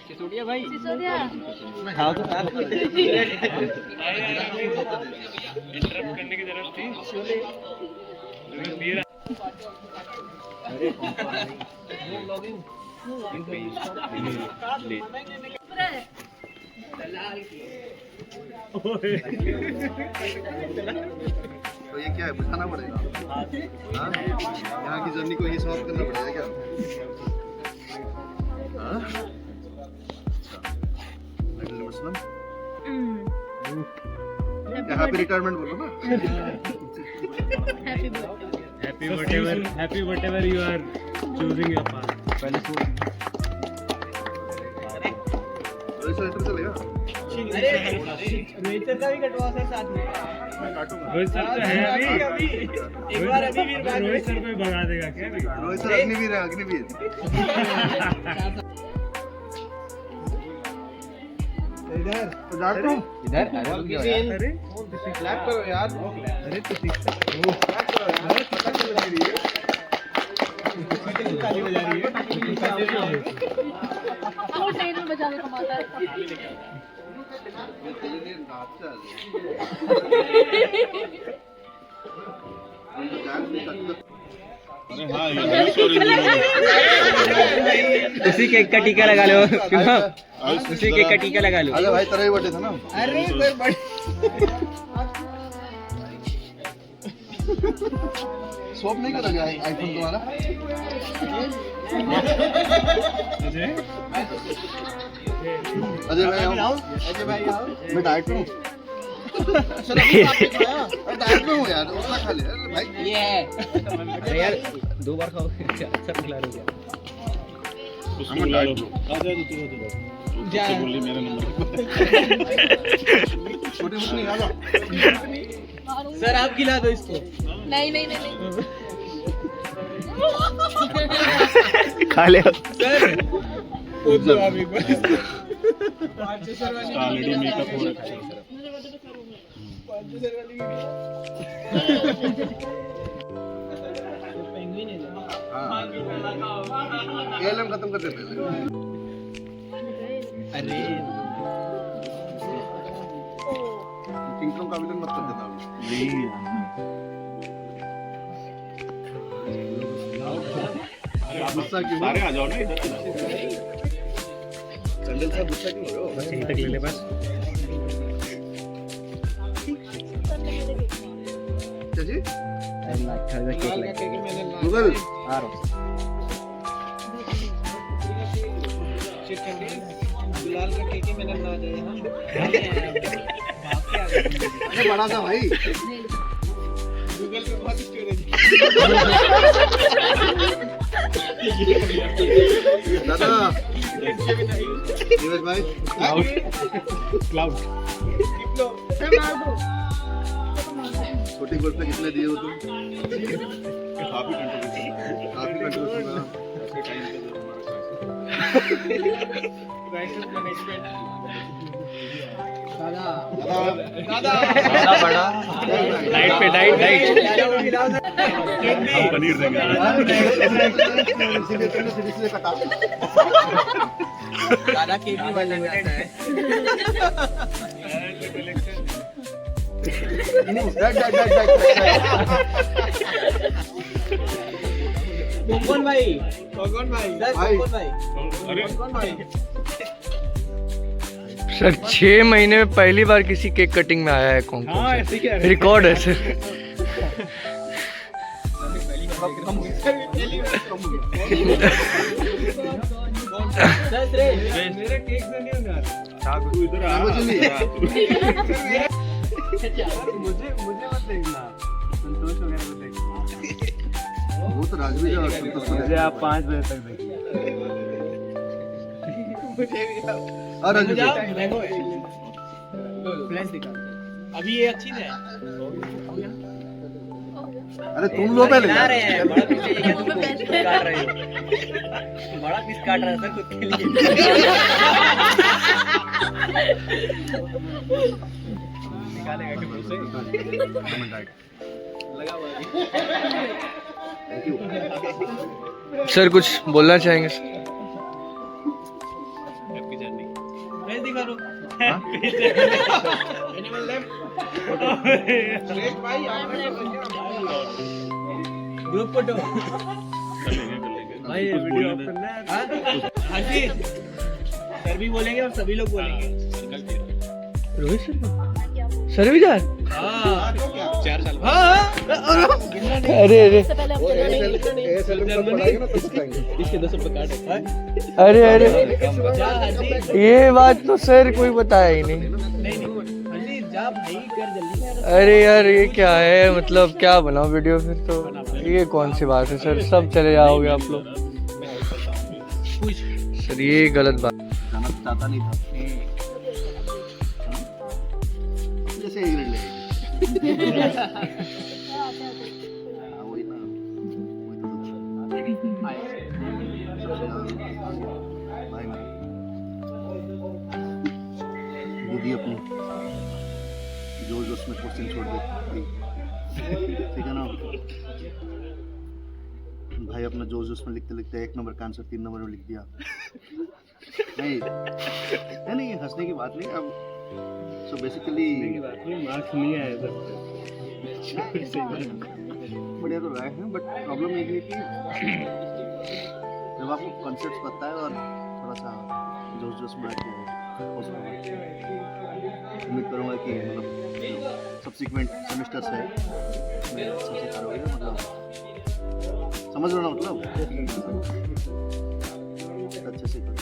सिसोदिया भाई, सिसोदिया खाओ तो साथ इंटरप्ट करने की जरूरत थी। तो ये क्या है, बिठाना पड़ेगा? हाँ, यहाँ की जर्नी को ही सॉल्व करना पड़ेगा क्या? हाँ, हैप्पी रिटायरमेंट बोलो ना। Happy whatever you are choosing your path. पहले तो ऐसा लेटर चलेगा? रोहित सर का भी कटवा सर साथ में। मैं काटूंगा। रोहित सर तो है अभी। एक बार अग्निवीर बात रोहित सर को ही भगा देगा क्या अभी? रोहित सर अग्निवीर है, अग्निवीर। इधर तो डाल दूं? इधर अरे अरे क्लैप करो यार। अरे तो ठीक क्या करो यार, पता चल रही है। ताली बजा रही है। वो ट्रेन में बजाने कमाता है। ये तेरे लिए नाच चल अरे हाँ ये उसी केक का टीका लगा लो। उसी केक का टीका लगा लो। अरे भाई तेरा ही बर्थडे था ना? अरे कोई बड़ी स्वैप नहीं करा गया आईफोन तुम्हारा? अजय भाई आओ। अजय भाई आओ। मैं डाइट में हूँ। चलो डाइट में हूँ यार, उतना खा ले। अरे भाई ये अरे यार 2 बार खाओ अच्छा खिला रहे हो क्या? उसको बुला लो। जा बोली मेरा नंबर। छोटे मुझे नहीं आ जाओ। सर आप खिला दो इसको। नहीं नहीं नहीं नहीं। खा ले सर। ऑलरेडी मेकअप हो रखा है। हाँ, ALM खत्म कर देते हैं। अरे किंगडम का विलन मत कर देना अभी। गुस्सा क्यों? सारे आ जाओ ना इधर। चंदन साहब गुस्सा क्यों हो रहे हो? यहीं तक ले ले बस। क्या जी? केक गूगल आ रहा हूँ। गुलाल का केक मैंने बना दिया। अरे बड़ा था भाई। गूगल पे बहुत स्टोरेज। दादा नीरज भाई क्लाउड छोटी गोल पे कितने दिए हो तुम? काफी कंट्रीब्यूशन का दादा बड़ा डाइट पे डाइट हम पनीर देंगे। इसलिए कटा। दादा केक भी बनने जाता है। कौन भाई? कौन भाई? कौन भाई? अरे कौन भाई? सर 6 महीने में पहली बार किसी केक कटिंग में आया है कौन हाँ ऐसे क्या रिकॉर्ड है सर। मेरे केक से नहीं होगा। तू इधर आ। मुझे मत देखना। संतोष वगैरह को देखना। वो तो राजवीर और संतोष को मुझे आप 5 बजे तक देखिए। और राजवीर फ्लैश दिखा। अभी ये अच्छी है। अरे तुम लो पहले ला रहे हैं बड़ा पीस लेके मुंह पे तुम पैसे काट रहे हो। बड़ा पीस काट रहा है सर खुद के लिए। निकालेगा कि मुझसे लगा हुआ है। Thank you. सर कुछ बोलना चाहेंगे सर? ग्रुप फोटो भाई वीडियो ऑफ करना है। सर भी बोलेंगे और सभी लोग बोलेंगे। रोहित सर सर भी जा हाँ 4 साल अरे अरे इससे पहले हम इसके 10 रुपए काट अरे अरे ये बात तो सर कोई बताया ही नहीं। नहीं जा भाई कर जल्दी। अरे यार ये क्या है, मतलब क्या बनाओ वीडियो फिर तो, ये कौन सी बात है सर, सब चले जाओगे आप लोग सर, ये गलत बात। जाना तो चाहता नहीं था, जैसे एक ले वही ना, भाई दीदी अपनी जो जो उसमें क्वेश्चन छोड़ दे, ठीक है ना भाई, अपना जो जो उसमें लिखते लिखते 1 नंबर का आंसर 3 नंबर में लिख दिया। नहीं हंसने की बात नहीं अब, सो बेसिकली मार्क्स नहीं आए सर। बढ़िया तो रहा है, बट प्रॉब्लम ये है कि जब आपको कॉन्सेप्ट पता है और थोड़ा सा जोश जोश में आके उम्मीद करूँगा कि मतलब सब्सिक्वेंट सेमेस्टर से सबसे करोगे, मतलब समझ लो ना, मतलब अच्छे से करो।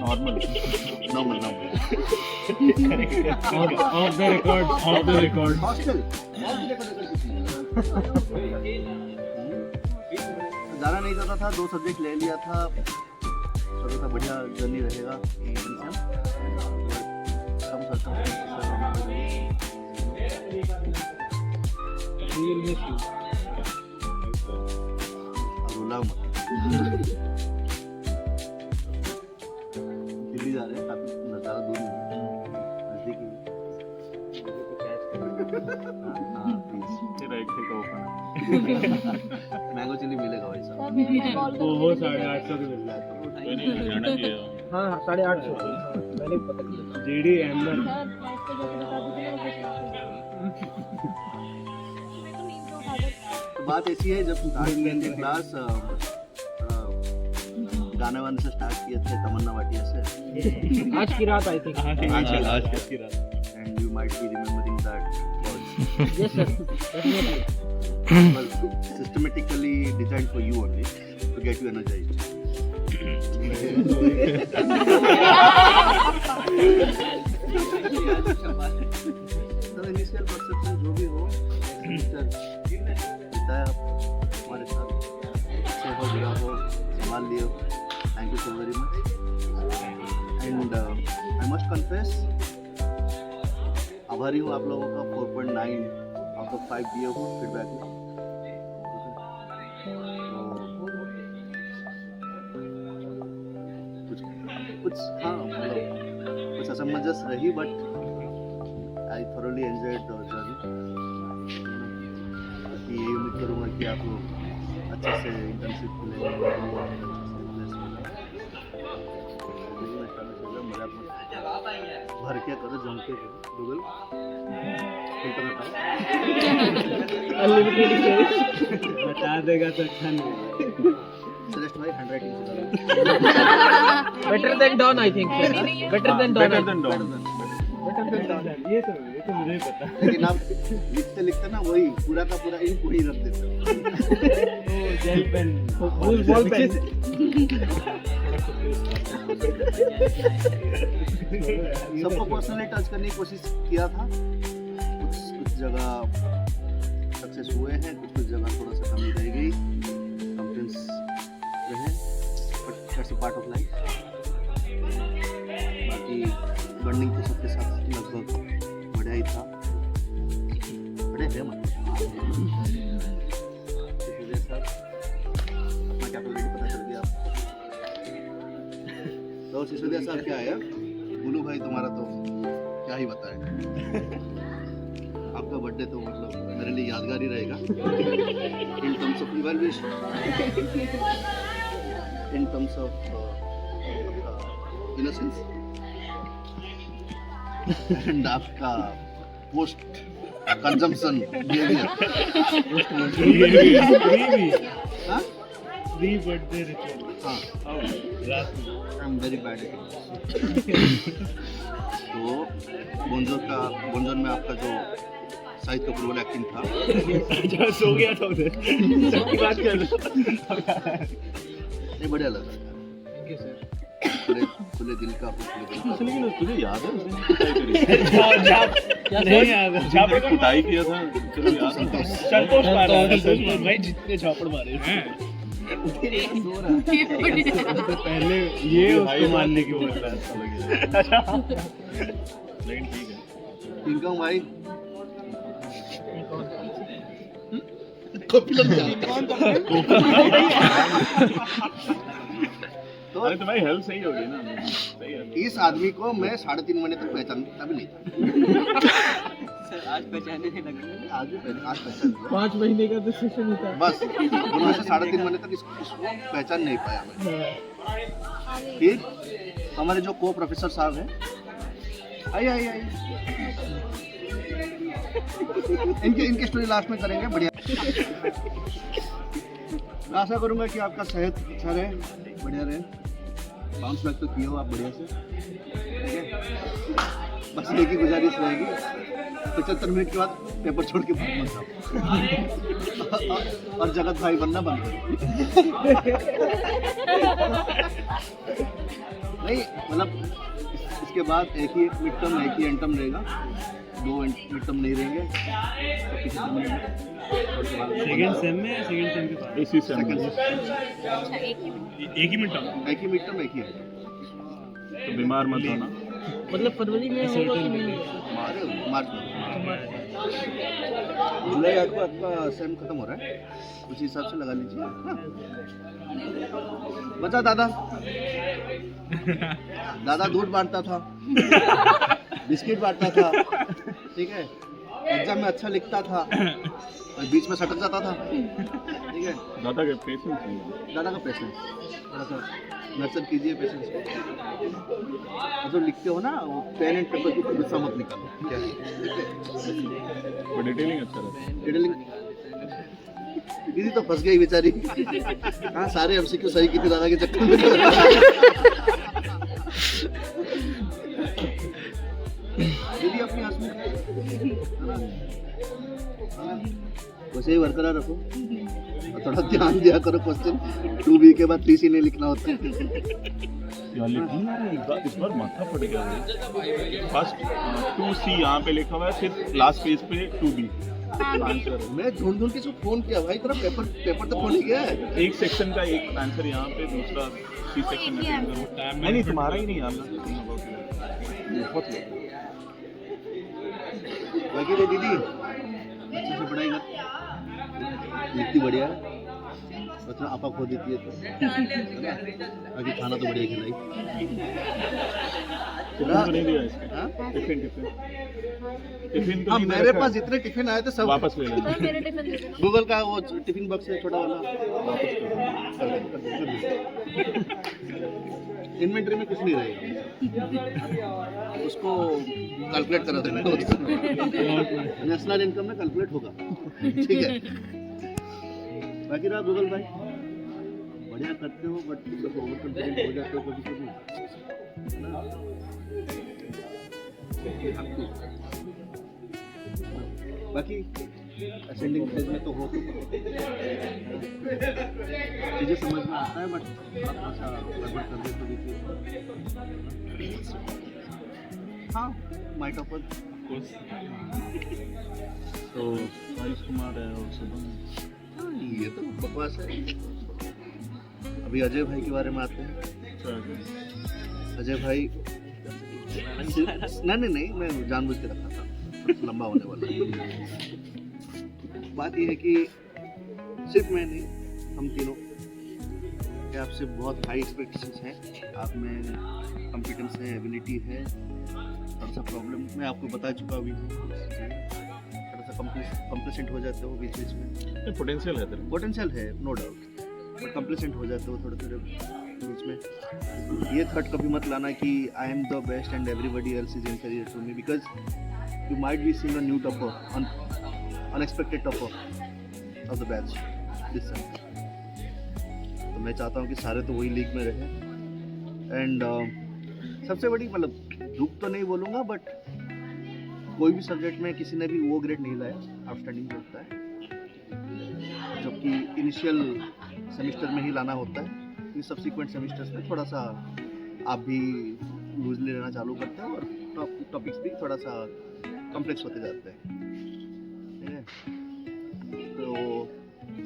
Normal of the record hostel जाना नहीं चाहता था, 2 सब्जेक्ट ले लिया था, सोचा था बढ़िया जर्नी रहेगा। दिल्ली जा रहे हैं, काफी ज़्यादा दूर नहीं है, नजदीक ही मैंगो चिली मिलेगा भाई साहब। वो 850 के मिल रहा है। हाँ 850 मैंने पता किया। जीडी एम्बर तो बात ऐसी है, जब स्टार्ट किए थे क्लास, गाने वाने से स्टार्ट किए थे तमन्ना भाटिया से। आज की रात आई थिंक। आज किसकी रात? And you might be remembering that was yes sir definitely. was systematically designed for you only to get you energized. तो initial perception जो भी हो, बताया हमारे साथ, अच्छे हो बुरा हो संभाल लियो। Thank you so very much. And I must confess, आभारी हूँ आप लोगों का 4.9 आउट ऑफ 5 दिए हो फीडबैक में। कुछ हाँ मतलब कुछ असमंजस रही, but I thoroughly enjoyed the journey. ये उम्मीद करूँगा कि आप लोग अच्छे से इंटर्नशिप लें, भर के करो, जम के करो। गूगल बता देगा तो अच्छा नहीं। श्रेष्ठ भाई हैंडराइटिंग से करो। Better than done I think. Better than done. Better than done. ये तो मुझे ही पता। लेकिन आप लिखते लिखते ना वही पूरा का पूरा इंक वही रख देते हो। Gel pen ball pen. सबको पर्सनली टच करने की कोशिश किया था, कुछ जगह सक्सेस हुए हैं, कुछ जगह थोड़ा सा कमी रह गई, कंप्लेंट्स रहे, but that's a part of life. बाकी बर्निंग तो सबके साथ लगभग बढ़िया ही था, बड़े थे मतलब अपना कैपेबिलिटी पता चल गया। तो सिसोदिया साहब क्या है, गुलू भाई तुम्हारा तो क्या ही बताएं। आपका बर्थडे तो मतलब मेरे लिए यादगार ही रहेगा in terms of evaluation, in terms of innocence and आपका पोस्ट कंजम्पशन बिहेवियर। हाँ प्री बर्थडे रिचुअल। हाँ रात में आई एम वेरी बैड एट। तो बोंजोर में आपका जो शाहिद कपूर वाला एक्टिंग था, सो गया था उधर सबकी बात कर रहा नहीं बढ़िया लगा यार। खुले दिल का लेकिन तुझे याद है उसने कुटाई करी नहीं याद है जहाँ पे कुटाई किया था, चलो याद है। संतोष मारा भाई जितने झापड़ मारे पहले ये उसको मारने की बोल रहा है। लेकिन ठीक है। किंगकॉन्ग भाई तो अरे तुम्हारी हेल्थ सही हो गई ना, सही है। इस आदमी को मैं 3.5 महीने तक पहचानता भी नहीं था। सर आज पहचानने नहीं लगा। आज पहचान लिया। 5 महीने का तो सेशन ही था। बस उनमें से 3.5 महीने तक इसको पहचान नहीं पाया मैं। फिर हमारे जो को प्रोफेसर साहब हैं, आइए इनकी स्टोरी लास्ट में करेंगे। बढ़िया, मैं आशा करूंगा कि आपका सेहत अच्छा रहे, बढ़िया रहे। बाउंस बैक तो किए हो आप बढ़िया से, ठीक है। बस एक ही गुजारिश रहेगी, 75 मिनट के बाद पेपर छोड़ के भाग मत जाओ और जगत भाई बनना बंद करो। नहीं मतलब इसके बाद एक ही मिड टर्म एक ही एंड टर्म रहेगा, 2 मिड टर्म नहीं रहेंगे। सेकंड सेम में सेकंड सेम के बाद इसी से सेकंड एक ही मिनट एक ही मिड टर्म एक ही है। तो बीमार मत होना। मतलब फरवरी में होगा कि नहीं मार्च में जुलाई 8 को आपका सेम खत्म हो रहा है, उसी हिसाब से लगा लीजिए। हाँ। बचा दादा दूध बांटता था, बिस्किट बांटता था, ठीक है। एग्जाम में अच्छा लिखता था और बीच में सटक जाता था, ठीक है। दादा के पेशेंस है। दादा का पेशेंस थोड़ा सा नर्चर कीजिए पेशेंस को। और जो लिखते हो ना वो पेन एंड पेपर के ऊपर गुस्सा मत निकालो, ठीक है। वो डिटेलिंग अच्छा रहता है। डिटेलिंग दीदी तो फंस गई बेचारी। हाँ सारे एमसीक्यू सही की थी दादा के चक्कर में। दीदी अपनी हंसने वैसे ही बरकरार रखो और थोड़ा ध्यान दिया करो। क्वेश्चन 2B के बाद 3C नहीं लिखना होता है। यार लेकिन इस बार माथा फट गया है। फर्स्ट 2C यहाँ पे लिखा हुआ है, फिर लास्ट पेज पे 2B आंसर है। मैं ढूंढ के इसको फोन किया भाई, तेरा पेपर तो खोल ही गया है। एक सेक्शन का एक आंसर यहाँ पे, दूसरा C सेक्शन में नहीं तुम्हारा ही नहीं यार। बहुत बाकी तो दीदी अच्छे से पढ़ाई कर, लिखती बढ़िया है, मतलब आपा खो देती है तो बाकी खाना तो बढ़िया खिलाई। नहीं दिया इसका। हाँ? टिफिन तो हाँ नहीं मेरे रखा। पास जितने टिफिन आए थे सब वापस ले लेना। मेरे टिफिन दे देना। गूगल का वो टिफिन बॉक्स है छोटा वाला, इन्वेंटरी में कुछ नहीं रहेगा, उसको कैलकुलेट करा देना। नेशनल इनकम में कैलकुलेट होगा, ठीक है। बाकी रहा गूगल भाई बढ़िया करते हो, बट ओवर कॉन्फिडेंट हो जाते हो कभी कभी, है ना? बाकी असेंडिंग स्टेज में तो हो चीजें समझ में आता है, बट थोड़ा सा गड़बड़ कर दे तो देखिए। हाँ माइट ऑफर तो आयुष कुमार है और शुभम। ये तो बकवास है। अभी अजय भाई के बारे में आते हैं। अजय भाई नहीं मैं जानबूझ के रखा था, लंबा होने वाला। बात ये है कि सिर्फ मैं नहीं, हम तीनों के आपसे बहुत हाई एक्सपेक्टेशंस हैं। आप में कॉम्पिटेंस है, एबिलिटी है, थोड़ा सा प्रॉब्लम मैं आपको बता चुका अभी, थोड़ा सा कंप्लेसेंट हो जाते हो बीच बीच में। पोटेंशियल है तेरा। पोटेंशियल है नो डाउट, बट कंप्लेसेंट हो जाते हो थोड़े थोड़े बीच में। ये थॉट कभी मत लाना कि I am the best and everybody else is inferior to me, because you might be seeing a new topper, unexpected topper of the batch this time. तो मैं चाहता हूँ कि सारे तो वही लीग में रहे। एंड सबसे बड़ी मतलब दुख तो नहीं बोलूँगा, बट कोई भी सब्जेक्ट में किसी ने भी वो ग्रेड नहीं लाया, आउटस्टैंडिंग होता है, जबकि इनिशियल सेमेस्टर में ही लाना होता है। फिर सब्सिक्वेंट सेमेस्टर्स में थोड़ा सा आप भी लूजली रहना चालू करते हैं और टॉपिक्स भी थोड़ा सा कॉम्प्लेक्स होते जाते हैं, ठीक है। तो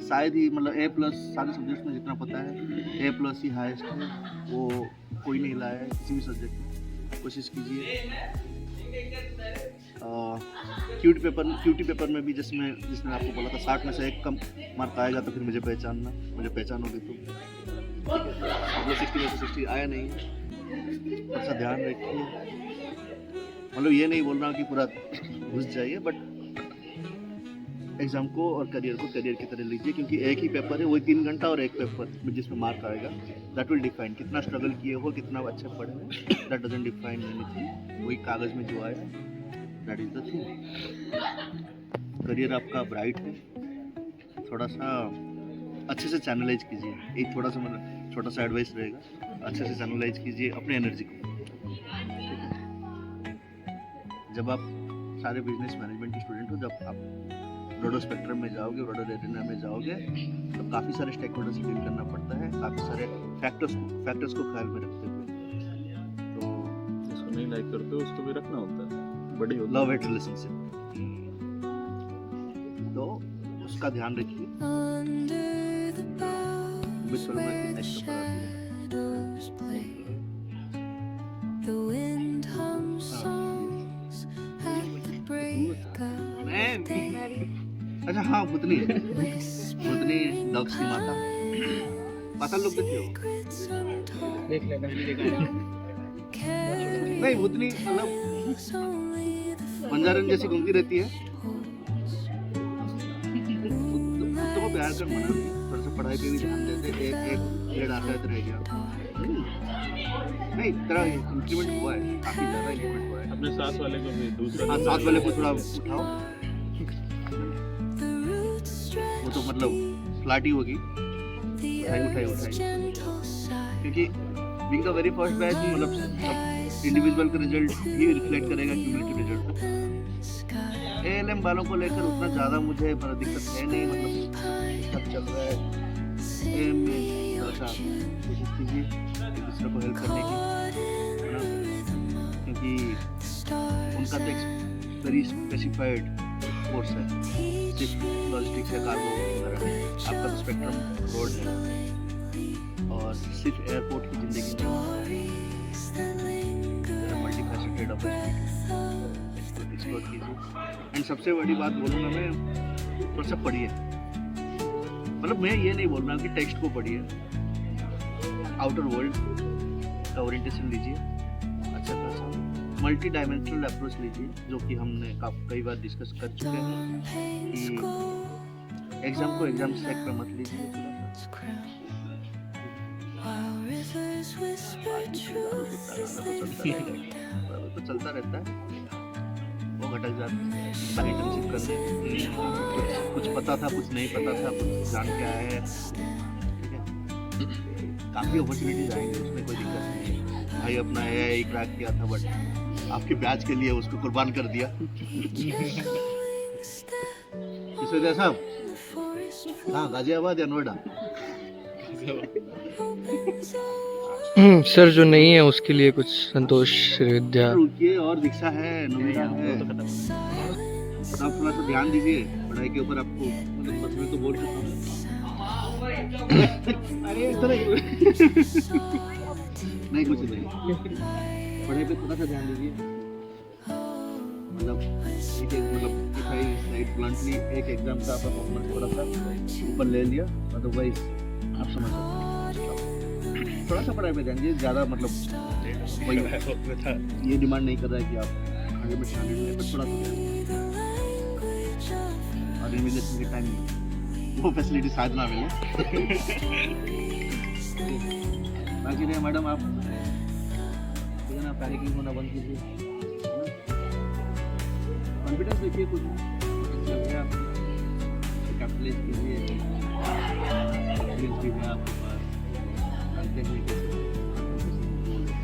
शायद ही मतलब A+ सारे सब्जेक्ट्स में जितना पता है A+ ही हाईएस्ट है, वो कोई नहीं लाया है किसी भी सब्जेक्ट में। कोशिश कीजिए। क्यूटी पेपर में भी जिसमें आपको बोला था 60 में से 1 कम मार्क आएगा तो फिर मुझे पहचानना, मुझे पहचानोगे तुम। 60 में से 60 आया नहीं, थोड़ा सा ध्यान रखिए। मतलब ये नहीं बोल रहा हूँ कि पूरा घुस जाइए, बट एग्ज़ाम को और करियर को करियर की तरह लीजिए, क्योंकि एक ही पेपर है, वही 3 घंटा और एक पेपर जिसमें मार्क आएगा। दैट विल डिफाइन कितना स्ट्रगल किए हो, कितना अच्छे पढ़े हो। That doesn't define anything. वही कागज़ में जो आया that is the thing. Career आपका ब्राइट है, थोड़ा सा अच्छे से चैनलाइज कीजिए। एक थोड़ा सा मतलब छोटा सा एडवाइस रहेगा, अच्छे से चैनलाइज कीजिए अपने एनर्जी को। जब आप सारे बिजनेस मैनेजमेंट के स्टूडेंट हो, जब आप ब्रॉडर स्पेक्ट्रम में जाओगे, ब्रॉडर एरिना में जाओगे, तो काफ़ी सारे स्टेक होल्डर से डील करना पड़ता है, काफ़ी सारे फैक्टर्स को ख्याल में रखते हुए। तो जिसको नहीं लाइक करते हो उसको भी रखना होता है, बड़ी होता लव एट रिलेशनशिप, तो उसका ध्यान रखिए। विश्वकर्मा की नेक्स्ट पेपर आती है। अच्छा हाँ, भूतनी डॉग्स की माता पाताल लोग देखते हो? देख लेना, देखा नहीं, भूतनी मतलब बंजारन जैसी घूमती रहती है। कुत्तों को प्यार कर मना, थोड़ा सा पढ़ाई पे भी ध्यान देते। एक ग्रेड आता है तो रह गया। नहीं, तेरा इंक्रीमेंट हुआ है, काफी ज्यादा इंक्रीमेंट हुआ है। अपने साथ वाले को भी दूसरा, हाँ, साथ वाले को थोड़ा उठाओ, वो तो मतलब फ्लैट ही होगी। उठाई क्योंकि being the very first batch, मतलब इंडिविजुअल का रिजल्ट ही रिफ्लेक्ट करेगा क्यूमुलेटिव रिजल्ट। ALM वालों को लेकर उतना ज़्यादा मुझे दिक्कत है नहीं, मतलब सब चल रहा है। AM में थोड़ा सा कोशिश कीजिए एक दूसरे को हेल्प करने की, है ना, क्योंकि उनका तो वेरी स्पेसिफाइड कोर्स है, सिर्फ लॉजिस्टिक्स या कार्गो वगैरह। आपका तो स्पेक्ट्रम रोड है और सिर्फ एयरपोर्ट की ज़िंदगी में मल्टीफैसेटेड अपॉर्चुनिटी, एक्सप्लोर कीजिए। एंड सबसे बड़ी बात बोलूँगा मैं, थोड़ा सा पढ़िए। मतलब मैं ये नहीं बोल रहा हूँ कि टेक्स्ट को पढ़िए, आउटर वर्ल्ड का ओरिएंटेशन लीजिए अच्छा खासा, मल्टी डायमेंशनल अप्रोच लीजिए, जो कि हमने कई बार डिस्कस कर चुके हैं कि एग्जाम को एग्जाम सेक पे मत लीजिए। तो चलता रहता है, वो घटक जाता है। इंटर्नशिप करने कुछ पता था, कुछ नहीं पता था, कुछ जान के आए हैं, ठीक है। काफ़ी अपॉर्चुनिटीज आएंगे, उसमें कोई दिक्कत नहीं है। भाई अपना AI क्रैक किया था, बट आपके बैच के लिए उसको कुर्बान कर दिया। इस वजह साहब, हाँ, गाजियाबाद या नोएडा? सर जो नहीं है उसके लिए कुछ संतोष विद्या रुकिए, और दीक्षा है, नोएडा है, तो आप थोड़ा सा ध्यान दीजिए पढ़ाई के ऊपर। आपको मतलब बस में तो बोल सकता हूँ, अरे इस तरह नहीं, कुछ नहीं, पढ़ाई पे थोड़ा सा ध्यान दीजिए। मतलब ब्लंटली एक एग्जाम का आपका परफॉर्मेंस थोड़ा सा ऊपर ले लिया, अदरवाइज आप समझ सकते हैं। थोड़ा सा पढ़ाई पे ध्यान दीजिए, ज़्यादा मतलब वही ये डिमांड नहीं कर रहा है कि आप 100 में 100 लें, पर थोड़ा सा ध्यान दीजिए। इन्विजिलेशन के टाइम वो फैसिलिटी शायद ना मिले। बाकी नहीं मैडम, आप ठीक है ना, पैनिकिंग होना बंद कीजिए, कॉन्फिडेंस देखिए, कुछ कैपिटलाइज कीजिए, एक्सपीरियंस भी है आपके पास, जानते हैं कैसे होता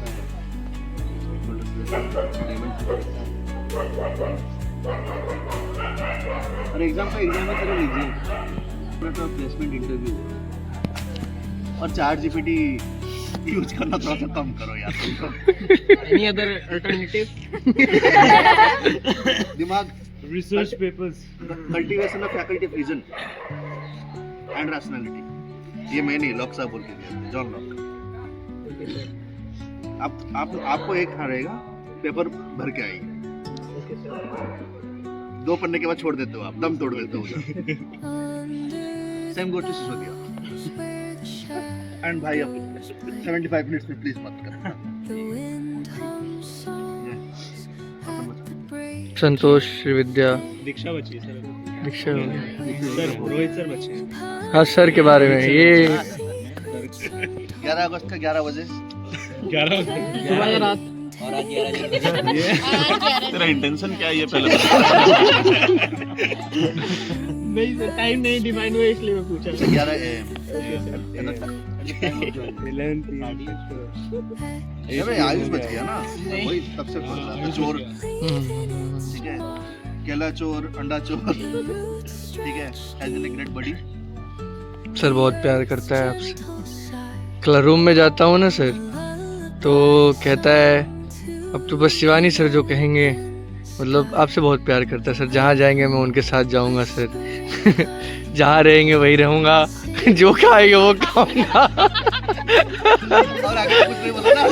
है, और एग्जाम में तरह लीजिए तो प्लेसमेंट इंटरव्यू, और चैट जीपीटी यूज करना थोड़ा सा कम करो यार। Any other alternative? दिमाग, research papers, cultivation of faculty of reason and rationality, ये मैं नहीं, लॉक साहब बोल के दिया, जॉन लॉक। आपको एक रहेगा, पेपर भर के आएगी, 2 पढ़ने के बाद छोड़ देते हो, आप दम तोड़ देते हो। Same go to Sisodia. And भाई अब 75 मिनट्स में प्लीज मत कर। संतोष श्रीविद्या दीक्षा बची है सर, दीक्षा हो गया। सर रोहित सर बचे हैं। हाँ सर के बारे में ये 11 अगस्त का 11 बजे 11 सुबह या रात? तेरा इंटेंशन क्या है ये पहले नहीं सर, टाइम नहीं डिफाइन हुआ इसलिए मैं पूछा। 11 AM। आयुष बच गया ना, वही तब से बोल रहा था। चोर, ठीक है, केला चोर, अंडा चोर, ठीक है, has an great body. Sir बहुत प्यार करता है आपसे। क्लास रूम में जाता हूँ ना सर, तो कहता है अब तो बस शिवानी सर जो कहेंगे, मतलब आपसे बहुत प्यार करता है सर। जहाँ जाएंगे मैं उनके साथ जाऊँगा सर। जहाँ रहेंगे वही रहूँगा, जो खाएंगे वो खाऊंगा। और आगे कुछ नहीं बोला ना।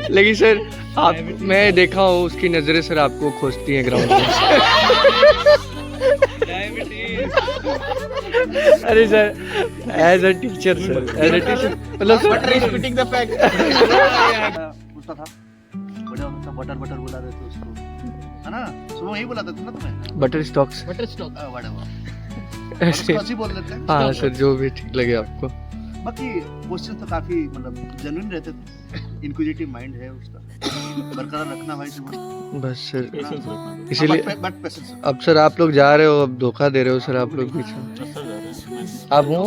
लेकिन सर आप, मैं देखा हूँ उसकी नज़रें सर आपको खोजती हैं ग्राउंड में। अरे sir as a teacher sir, as a teacher मतलब सर स्पिटिंग द फैक्ट। पूछता था, बड़े होता बटर बटर बुला रहे थे उसको, है ना? सुबह यही बुलाते थे ना तुम्हें, बटर स्टॉक्स बटर स्टॉक। ऐसे। ऐसे बोल लेते हैं। हाँ सर, जो भी ठीक लगे आपको। बाकी क्वेश्चन तो काफी मतलब जेन्युइन रहते थे, इनक्विजिटिव माइंड है उसका, बरकरार रखना भाई तुम्हें। बस सर इसीलिए बट पेशेंस। अब सर आप लोग जा रहे हो, अब धोखा दे रहे हो सर आप लोग बीच में। आप हो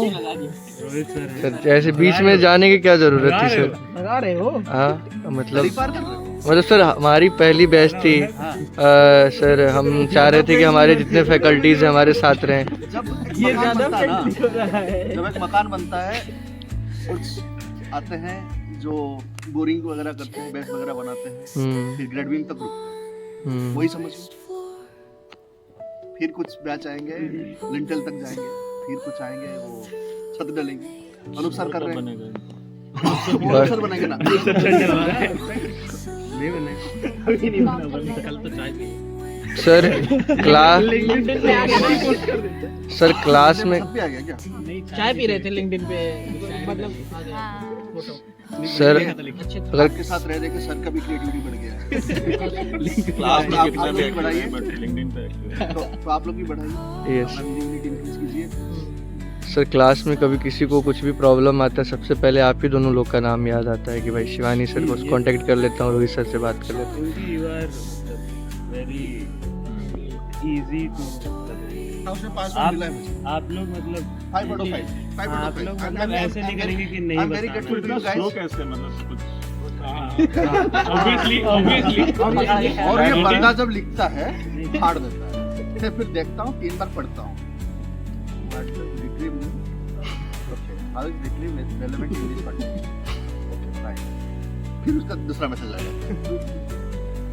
सर, ऐसे बीच में जाने की क्या जरूरत थी सर? लगा रहे हो? हाँ मतलब पार कर रहे हो? मतलब सर हमारी पहली बैच थी सर, हम चाह रहे थे कि हमारे जितने फैकल्टीज हैं हमारे साथ रहें। जब ये मकान ज्यादा बनता है ना, practice हो रहा है। जब एक मकान बनता है, कुछ आते हैं जो बोरिंग वगैरह करते हैं, बेस वगैरह बनाते हैं, फिर ग्रेड बीम तक रुकते हैं, वही समझ। फिर कुछ बैच आएंगे, लिंटल तक जाएंगे, फिर कुछ आएंगे वो छत डालेंगे। अनूप सर कर रहे हैं, अनूप सर बनेंगे ना। नहीं बने, अभी नहीं बना, कल तो चाय P. Sir class, sir class में छत पे आ गया क्या? चाय पी रहे थे लिंक्डइन पे, मतलब फोटो। सर अगर आपके साथ रह रहे के सर का भी क्रिएटिविटी बढ़ गया है। क्लास में आप कितना लोग भी भी बढ़ाइए, बट लिंक्डइन पे active है। तो आप लोग भी बढ़ाइए, यस अपना विजिबिलिटी इंक्रीज कीजिए। सर, क्लास में कभी किसी को कुछ भी प्रॉब्लम आता है, सबसे पहले आप ही दोनों लोग का नाम याद आता है कि भाई शिवानी सर को कांटेक्ट कर लेता हूँ, रोहित सर से बात कर लेता हूँ। you are very easy to उसने 5 आप- मिला है मुझे। आप लोग मतलब 5 out of 5 5 out of आप 5 लोग मतलब ऐसे नहीं करेंगे कि नहीं I'm very बताना। grateful to you slow guys। कैसे मतलब कुछ obviously और ये बंदा जब लिखता है फाड़ देता है, फिर देखता हूँ 3 बार पढ़ता हूँ। But retrieve me. Okay. How is retrieve relevant in this context? Okay, fine. फिर उसका दूसरा मैसेज आएगा,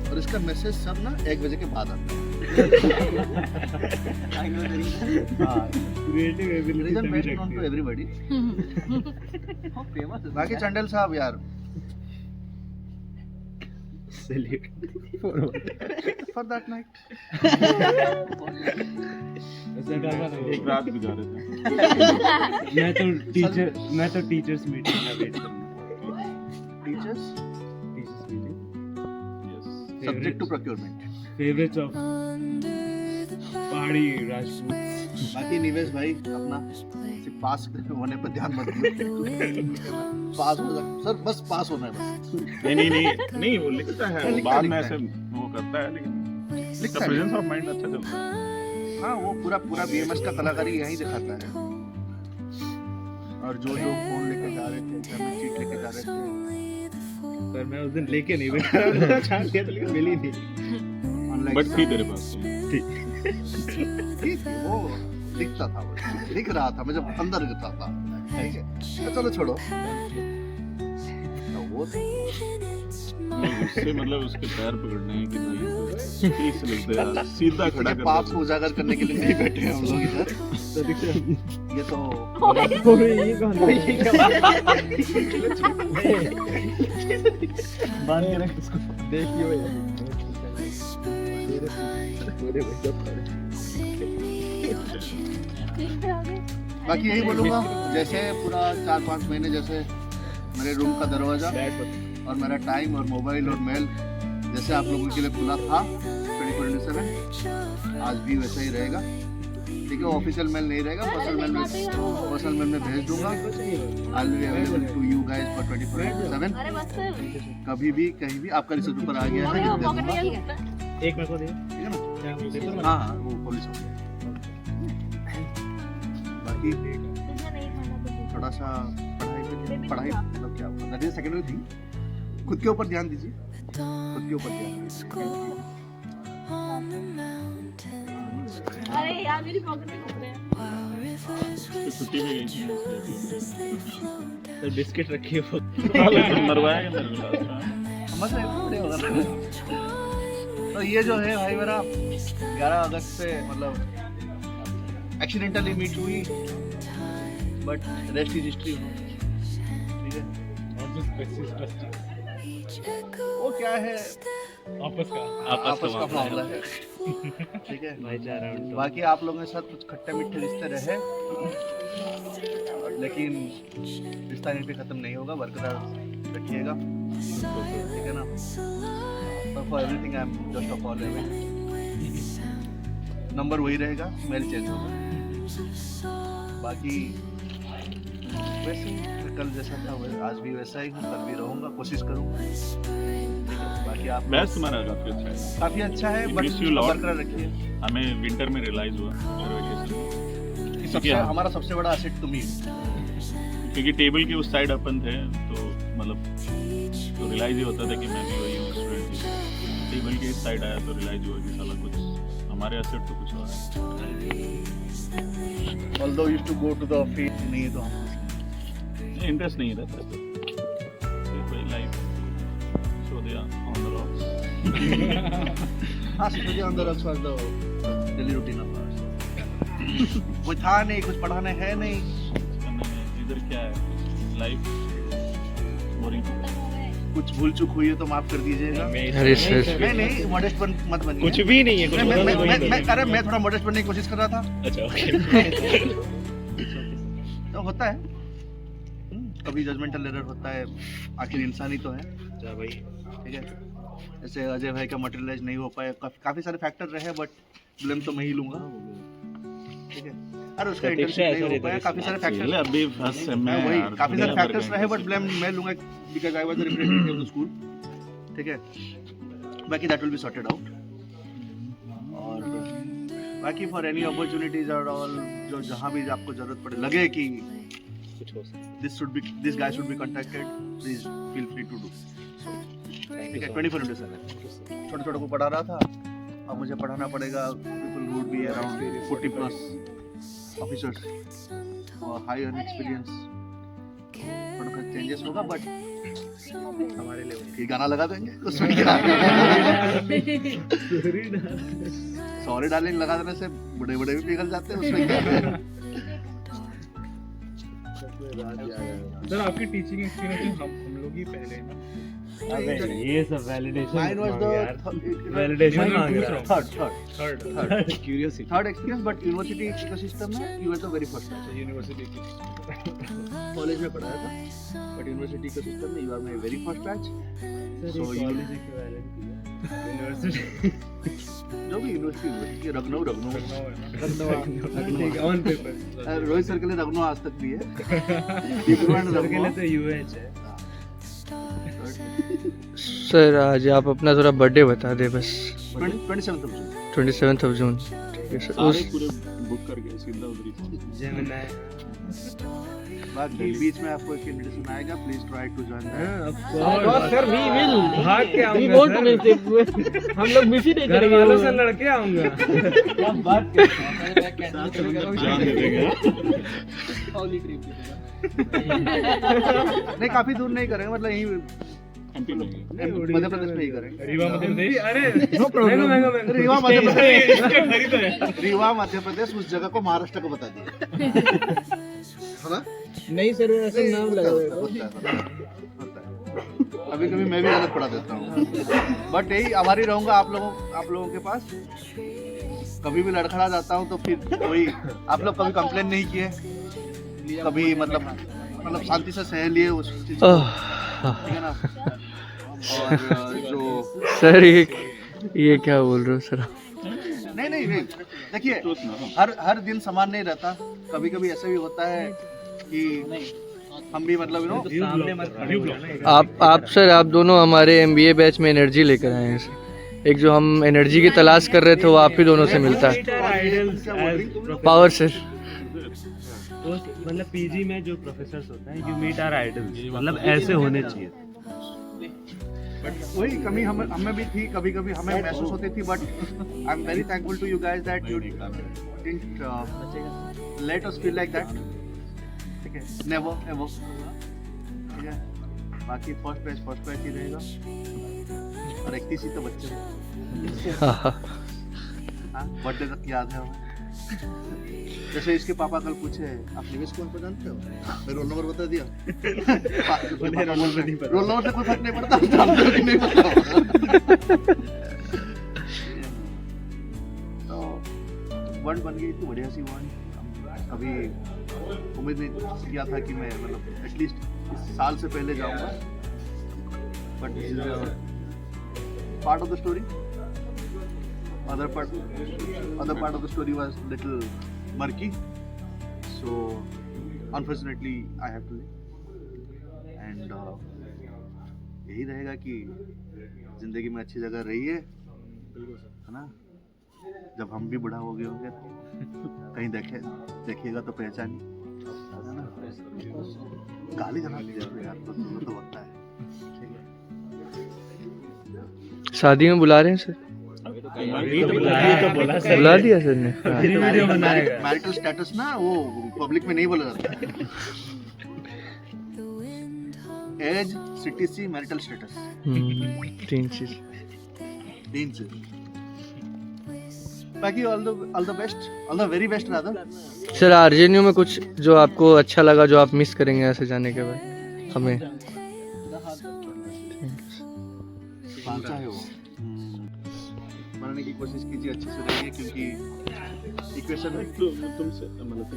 और इसका मैसेज सब ना 1 बजे के बाद आता है। creative ability Reason तभी best रखती known to है। everybody. How famous है। बाकी चंडल साहब यार for that night. ऐसा करना नहीं। एक रात गुजारे थे। मैं तो टीचर्स मीटिंग का वेट करूंगा। Teachers teachers meeting Yes. subject to procurement. favorites of पहाड़ी राजपूत. बाकी निवेश भाई अपना सिर्फ पास होने पर ध्यान मत दो. पास हो जाए सर, बस पास होना है बस. नहीं वो लिखता है, वो बाद में ऐसे वो करता है, लेकिन प्रेजेंस ऑफ माइंड अच्छा चलता है. हाँ, वो पूरा बीएमएस का कलाकारी यही दिखाता है. और जो फोन लेके जा रहे थे, घर में चीट लेके जा रहे थे, पर मैं उस दिन लेके नहीं बैठा. चाह लिया था लेकिन मिली नहीं. ऑनलाइन बट थी तेरे पास. ठीक है, वो दिखता था, वो दिख रहा था, मैं जब अंदर गिरता था. ठीक है, तो चलो छोड़ो. तो वो उससे मतलब उसके पैर पकड़ने हैं कि भाई ठीक से लगते हैं, सीधा खड़ा ये कर पाप को उजागर करने के लिए नहीं बैठे हैं हम लोग इधर. ये तो ये बांध के रख इसको. देखिए बाकी यही बोलूँगा, जैसे पूरा 4-5 महीने जैसे मेरे रूम का दरवाज़ा और मेरा टाइम और मोबाइल और मेल जैसे आप लोगों के लिए खुला था 24/7, आज भी वैसा ही रहेगा. ठीक है, ऑफिशियल मेल नहीं रहेगा, पर्सनल मेल में भेज दूंगा. I will be available to you guys for 24/7. कभी भी कहीं भी आपका रिसीव पेपर आ गया है, दे दूंगा. एक मेरे को दे. ठीक है ना? हाँ, वो पुलिस हो गया. बाकी थोड़ा सा पढ़ाई मतलब क्या होगा, दैट इज सेकेंडरी थिंग. खुद के ऊपर ध्यान दीजिए, खुद के ऊपर ध्यान दीजिए. अरे यार मेरी पॉकेट में घूम रहे हैं. छुट्टी में गई तो बिस्किट रखिए वो. मरवाया मेरे को लास्ट में. समझ रहे हो, बड़े होगा. तो ये जो है भाई मेरा 11 अगस्त से मतलब एक्सीडेंटली मीट हुई, बट रेस्ट इज हिस्ट्री. ठीक है, वो क्या है, आपस आपस का मामला है. ठीक है, भाईचारा. बाकी आप लोगों के साथ कुछ खट्टे मीठे रिश्ते रहे, लेकिन रिश्ता यहीं पे खत्म नहीं होगा, बरकरार रखिएगा. ठीक है ना. For everything I am just a call away. Number वही रहेगा, मेल चेंज होगा. बाकी वैसे ही कल जैसा था आज भी वैसा ही हूँ, कल भी रहूँगा, कोशिश करूँगा. बाकी आप मैच तुम्हारा काफी अच्छा है. काफ़ी अच्छा है, बट Miss you lot. बरकरार रखिए. हमें विंटर में रियलाइज हुआ वेकेशन, सबसे हमारा सबसे बड़ा एसेट तुम ही हो. क्योंकि टेबल के उस साइड अपन थे, तो मतलब तो रियलाइज ही होता था कि मैं भी वही हूँ स्टूडेंट. टेबल के इस साइड आया तो रियलाइज हुआ कि साला कुछ हमारे एसेट तो कुछ और है. Although used to go to the field, नहीं तो हम इंटरेस्ट नहीं रहता तो कोई लाइफ सो दिया ऑन द रॉक्स. हाँ, सोचिए अंदर अक्सर तो डेली रूटीन ऑफ कोई था नहीं, कुछ पढ़ाने है नहीं. इधर क्या है, लाइफ बोरिंग. कुछ भूल चूक हुई है तो माफ कर दीजिएगा. अरे सर, नहीं मॉडेस्ट मत बनिए. कुछ भी नहीं है. कुछ मैं थोड़ा मॉडेस्ट बनने की कोशिश कर रहा था. अच्छा ओके. तो होता है, कभी जजमेंटल एरर होता है, आखिर इंसान ही तो है. जा भाई. ठीक है, जैसे अजय भाई का मटेरियलाइज नहीं हो पाया, काफी सारे फैक्टर रहे, बट ब्लेम तो मैं ही लूंगा. ठीक है, अरे उसका इंटर्नशिप नहीं हो पाया, काफी सारे फैक्टर अभी फर्स्ट सेम में वही यार, काफी सारे दुनिया भर फैक्टर्स के- रहे, बट ब्लेम मैं लूंगा because I was the representative of the school. ठीक है, बाकी that will be sorted out. और बाकी फॉर एनी अपॉर्चुनिटीज और ऑल, जो जहां भी आपको जरूरत पड़े, लगे कि कुछ हो सकता this guy should be contacted, please feel free to do. ठीक है, 24/7. छोटे छोटे को पढ़ा रहा था, अब मुझे पढ़ाना पड़ेगा. People would be around 40+ officers और high earning experience. थोड़ा सा चेंजेस होगा, बट हमारे लेवल ये गाना लगा देंगे उसमें क्या. सॉरी डार्लिंग लगा देने से बड़े बड़े भी पिघल जाते हैं, उसमें क्या है. सर आपकी टीचिंग एक्सपीरियंस हम लोग ही पहले ना. अबे ये सब validation Mine was the validation मांग पूछ रहा रहा है. हूँ. third curiosity. experience, but university ecosystem में you were the very first. University की. कॉलेज में पढ़ाया था, बट यूनिवर्सिटी इकोसिस्टम में you are my very first batch. Sir So ये you- कॉलेज इक्विवेलेंट किया यूनिवर्सिटी जो भी यूनिवर्सिटी रगनो ठीक है ऑन पेपर रोहित सर के लिए रगनो आज तक भी है डिपार्टमेंट सर के लिए रगनो तो यूएच है। सर आज आप अपना थोड़ा बर्थडे बता दे बस। 27th of June 27th of June। ठीक है सर। सारे पूरे बुक कर गए सीधा उधर ही पहुंच गए। जेमिनी। बाकी बीच में आपको एक इनविटेशन आएगा, please try to join that. Sir we will भाग के वी आऊंगा वोंट सर। Miss it. हम लोग मिस ही नहीं घर करेंगे। वालों से लड़के आऊंगा। क्या बात कर जान दे देंगे। नहीं काफी दूर नहीं करेंगे, मतलब यही एमपी में मध्य प्रदेश में ही करेंगे। रीवा मध्य प्रदेश। अरे नो प्रॉब्लम। रीवा मध्य प्रदेश, इसका खरीद है। रीवा मध्य प्रदेश उस जगह को महाराष्ट्र को बता दिया है ना। नहीं सर ऐसा नाम लगा होता है। कभी कभी मैं भी गलत पढ़ा देता हूँ, बट यही आभारी रहूंगा आप लोगों के पास। कभी भी लड़खड़ा जाता हूँ तो फिर कोई आप लोग कभी कंप्लेन नहीं किए, कभी मतलब शांति से सह लिए उस चीज को, ठीक है ना। और जो सर ये क्या बोल रहे हो सर? नहीं देखिए, हर दिन समान नहीं रहता। कभी कभी ऐसा भी होता है कि हम भी मतलब सामने मत आप सर आप दोनों हमारे MBA बैच में एनर्जी लेकर आए हैं सर। एक जो हम एनर्जी की तलाश कर रहे थे वो आप ही दोनों से मिलता है। Power sir. मतलब पीजी में जो प्रोफेसर्स होते हैं यू मीट आवर आइडल्स, मतलब ऐसे होने चाहिए। वही कमी हमें भी थी, कभी कभी हमें महसूस होती थी, but I am very thankful to you guys that you didn't let us feel like that. ठीक है, नेवर एवर। ठीक है, बाकी फर्स्ट बैच ही रहेगा और 31 ही तो बच्चे हैं। हाँ, बर्थडे तक याद है हमें। जैसे इसके पापा कल पूछे आप निवेश कौन को जानते हो, मैं रोल नंबर बता दिया। रोल नंबर से कोई फर्क नहीं पड़ता, जानते हो कि नहीं पता। तो वन बन गई, इतनी बढ़िया सी वन। अभी उम्मीद नहीं किया था कि मैं मतलब एटलीस्ट इस साल से पहले जाऊंगा, but this is part of the story. Other part of the story was little murky, so unfortunately I have to leave. And यही रहेगा कि जिंदगी में अच्छी जगह रही है ना। जब हम भी बूढ़ा हो गए होंगे कहीं देखिएगा तो पहचानिए, है ना। गाली जमा दीजिए यार, तो होता है। ठीक है, शादी में बुला रहे हैं सर? बुला दिया सर ने। वीडियो बनाएगा। मैरिटल स्टेटस ना वो पब्लिक में नहीं बोला जाता। एज, सिटीसी, मैरिटल स्टेटस, 3 चीज। बाकी all the best, all the very best rather. Sir RJNU में कुछ जो आपको अच्छा लगा, जो आप मिस करेंगे ऐसे जाने के बाद हमें? कौन सा है वो? बनाने की कोशिश कीजिए, अच्छे से रहिए, क्योंकि इक्वेशन में तो तुमसे मतलब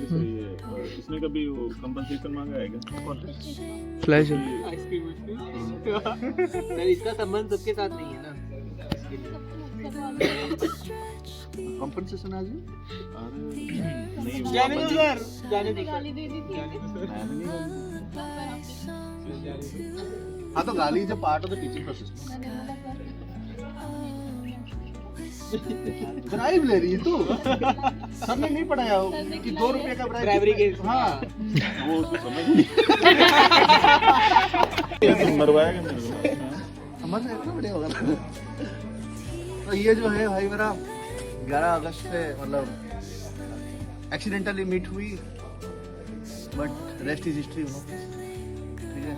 इसने कभी वो कंपनसेशन मांगा है क्या? फ्लैश सर इसका संबंध सबके साथ नहीं है ना। कंपनसेशन आज नहीं वो जाने दो सर, जाने दो। गाली दे दी थी। हाँ, तो गाली is a part of the teaching process. Bribe ले रही है तू। सर ने नहीं पढ़ाया हो कि 2 रुपए का ब्राइबरी के। हाँ, वो उसको समझ नहीं मरवाया क्या मेरे को? हमारे से इतना बढ़िया होगा। तो ये जो है भाई मेरा 11 अगस्त से मतलब एक्सीडेंटली मीट हुई, बट रेस्ट इज हिस्ट्री, ठीक है।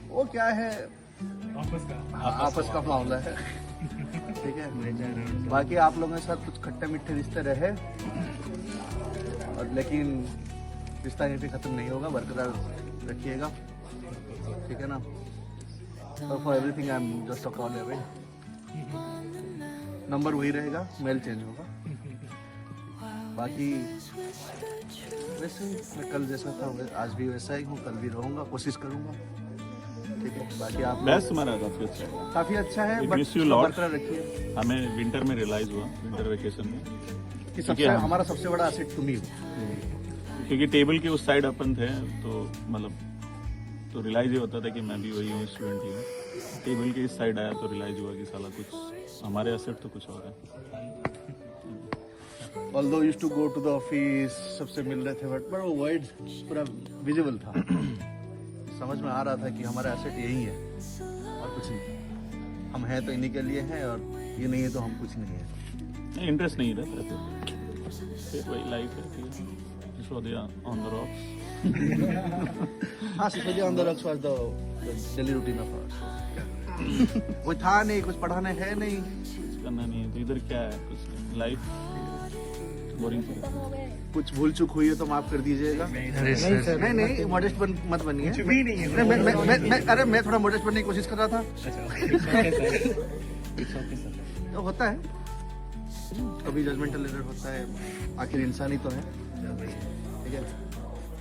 वो क्या है, आपस का मामला है, ठीक है। बाकी आप लोगों के साथ कुछ खट्टे मीठे रिश्ते रहे, और लेकिन रिश्ता यहीं पे खत्म नहीं होगा, बरकरार रखिएगा, ठीक है ना। So for everything I'm just a call away. Number वही रहेगा, मेल चेंज होगा। बाकी वैसे मैं कल जैसा था आज भी वैसा ही हूँ, कल भी रहूँगा, कोशिश करूँगा। ठीक है, बाकी आप बेस्ट हमारा काफी अच्छा है। काफी अच्छा है, We but miss you lot. बरकरार रखिए हमें विंटर में रियलाइज हुआ, विंटर वेकेशन में, कि सबसे हमारा सबसे बड़ा एसेट तुम ही हो। क्योंकि टेबल के उस साइड अपन थे तो मतलब तो रियलाइज ये होता था कि मैं भी वही हूँ, स्टूडेंट ही हूँ। टेबल के इस साइड आया तो रियलाइज हुआ कि साला कुछ हमारे एसेट तो कुछ और है। Although used to go to the office, सबसे मिल रहे थे, बट वो वर्ड पूरा विजिबल था। समझ में आ रहा था कि हमारा एसेट यही है और कुछ नहीं। हम हैं तो इन्हीं के लिए हैं, और ये नहीं है तो हम कुछ नहीं है। इंटरेस्ट नहीं रहता फिर वही लाइफ है। On the rocks. हाँ, सिर्फ on the rocks was the daily routine of hours. वो था नहीं, कुछ पढ़ाने है नहीं, कुछ करना नहीं है तो इधर क्या है, कुछ लाइफ बोरिंग सा है। कुछ भूल चूक हुई है तो माफ कर दीजिएगा। अरे सर नहीं नहीं, मॉडेस्ट मत बनिए। कुछ भी नहीं है। अरे मैं थोड़ा मॉडेस्ट बनने की कोशिश कर रहा था। तो होता है, कभी जजमेंटल एरर होता है, आखिर इंसान ही तो है, ठीक है।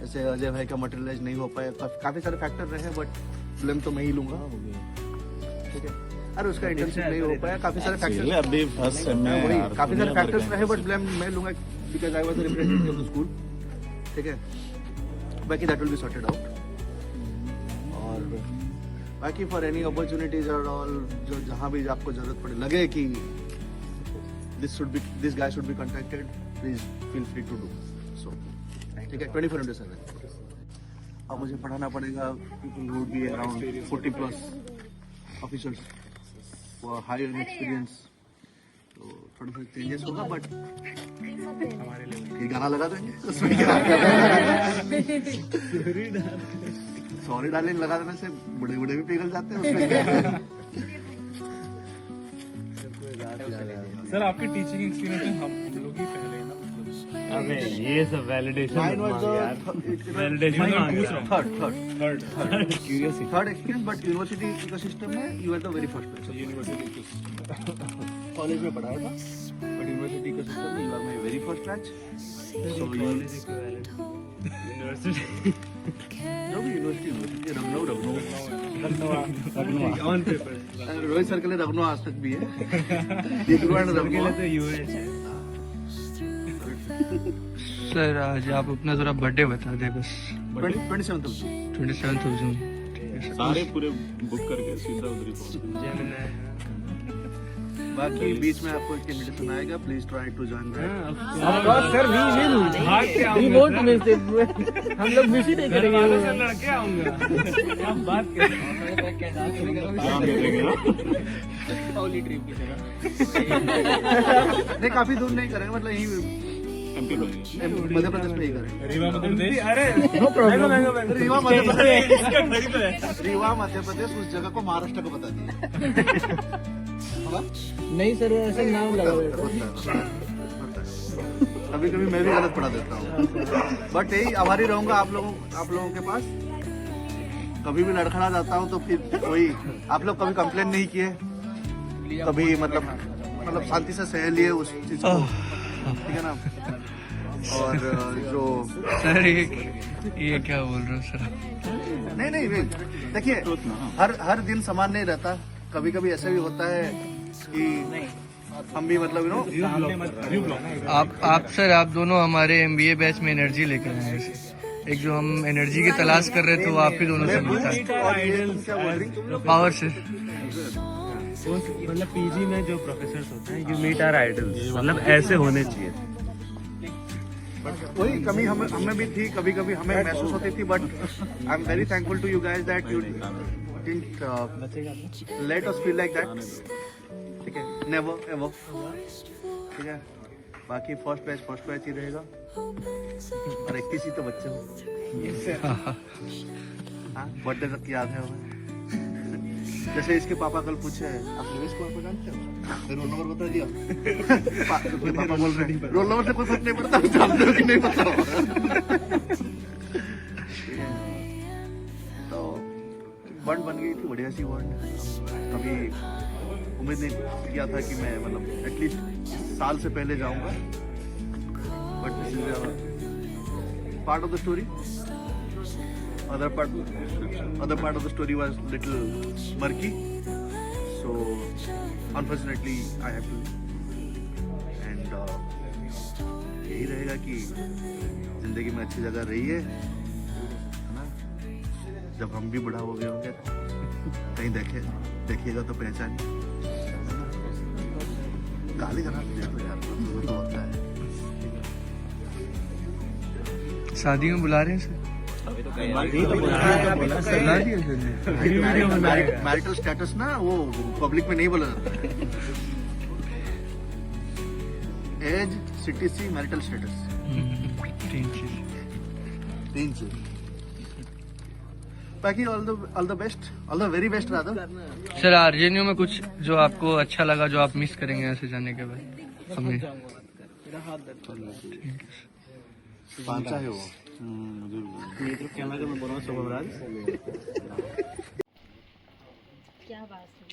जैसे अजय भाई का मटेरियलाइज नहीं हो पाया, काफी सारे फैक्टर रहे, बट ब्लेम तो मैं ही लूंगा, ठीक है। अरे उसका इंटर्नशिप नहीं हो पाया, काफी सारे फैक्टर, अभी फर्स्ट सेम में वही काफी सारे फैक्टर्स रहे, बट ब्लेम मैं लूंगा because I was the representative of the school, ठीक है। बाकी that will be sorted out. और बाकी फॉर एनी अपॉर्चुनिटीज और ऑल, जो जहाँ भी आपको जरूरत पड़े, लगे कि this guy should be contacted, please feel free to do so, ठीक है। 24/7। अब मुझे पढ़ाना पड़ेगा, people would be around 40+ officers, वो हाई इन एक्सपीरियंस, तो थोड़ा सा चेंजेस होगा, बट ये गाना लगा देंगे उसमें क्या। सॉरी डार्लिंग लगा देने से बड़े बड़े भी पिघल जाते हैं उसमें क्या। सर आपकी टीचिंग एक्सपीरियंस हम लोग ही पहले ना, अबे ये सब validation Mine was the validation मांग रहा है। third curiosity. third experience, but university ecosystem में you are the very first person. College में पढ़ाया था, बट यूनिवर्सिटी इकोसिस्टम में you are my very first batch. So you university जो भी यूनिवर्सिटी रखनऊ ऑन पेपर रोहित सर के लिए रखनऊ आज तक भी है। ये गुरुवार के रखनऊ लिए तो यूएस है। सर आज आप अपना जरा बर्थडे बता दे बस। 27th of June. 27th of June, ठीक है सर। सारे पूरे बुक करके सीधा उधर ही पहुंचे। बाकी बीच में आपको एक इनविटेशन आएगा, please try to join that. Sir भाग के आऊंगा। हम लोग मिस ही नहीं करेंगे। से लड़के आऊंगा। आप बात ध्यान दे देंगे ना। नहीं, काफी दूर नहीं करेंगे, मतलब यही एमपी में मध्य प्रदेश में ही करेंगे। रीवा मध्य प्रदेश। अरे नो प्रॉब्लम। रीवा मध्य प्रदेश, रीवा मध्य प्रदेश, उस जगह को महाराष्ट्र को बता दिया। नहीं सर, ऐसे नाम लगा कभी कभी मैं भी गलत पढ़ा देता हूँ, बट यही आभारी रहूंगा आप लोगों के पास। कभी भी लड़खड़ा जाता हूँ तो फिर वही, आप लोग कभी कंप्लेन नहीं किए, कभी मतलब शांति से सह लिए उस चीज को, ठीक है ना। और जो सर ये क्या बोल रहे हो सर? नहीं देखिए, हर दिन समान नहीं रहता। कभी कभी ऐसा भी होता है कि हम भी मतलब आप सर, आप दोनों हमारे MBA बैच में एनर्जी लेकर आए हैं। एक जो हम एनर्जी की तलाश कर रहे थे वो आप ही दोनों से मिलता है। पावर से मतलब पीजी में जो प्रोफेसर होते हैं, यू मीट आवर आइडल्स, मतलब ऐसे होने चाहिए। वही कमी हमें भी थी, कभी कभी हमें महसूस होती थी, but I am very thankful to you guys that you didn't let us feel like that, ठीक है, नेवर एवर, ठीक है। बाकी फर्स्ट बैच ही रहेगा, और 31 ही तो बच्चे हो। हाँ, बर्थडे तक याद है हमें। जैसे इसके पापा कल पूछे, आप निवेश कुमार को जानते हो? रोल नंबर बता दिया। उसके पापा बोल रहे हैं रोल नंबर से कोई फर्क नहीं पड़ता, जानते हो कि नहीं पता। तो बॉन्ड बन गई थी, बढ़िया सी बॉन्ड। कभी उम्मीद नहीं किया था कि मैं मतलब एटलीस्ट साल से पहले जाऊंगा, but this is part of the story. other part of the story was little murky. So unfortunately I have to, and यही रहेगा कि जिंदगी में अच्छी जगह रही है ना। जब हम भी बड़ा हो गए होंगे कहीं देखिएगा तो पहचानिए, गाली गना देखो यार, वो तो होता है। शादी में बुला रहे हैं सर? मैरिटल स्टेटस ना वो पब्लिक में नहीं बोला जाता है। एज, सिटीसी, मैरिटल स्टेटस, 3 चीज। बाकी all the best, all the very best rather. Sir RJNU में कुछ जो आपको अच्छा लगा, जो आप मिस करेंगे यहाँ से जाने के बाद? हमें पांचा है वो। कैमरा में बोलो स्वभावराज। क्या बात है।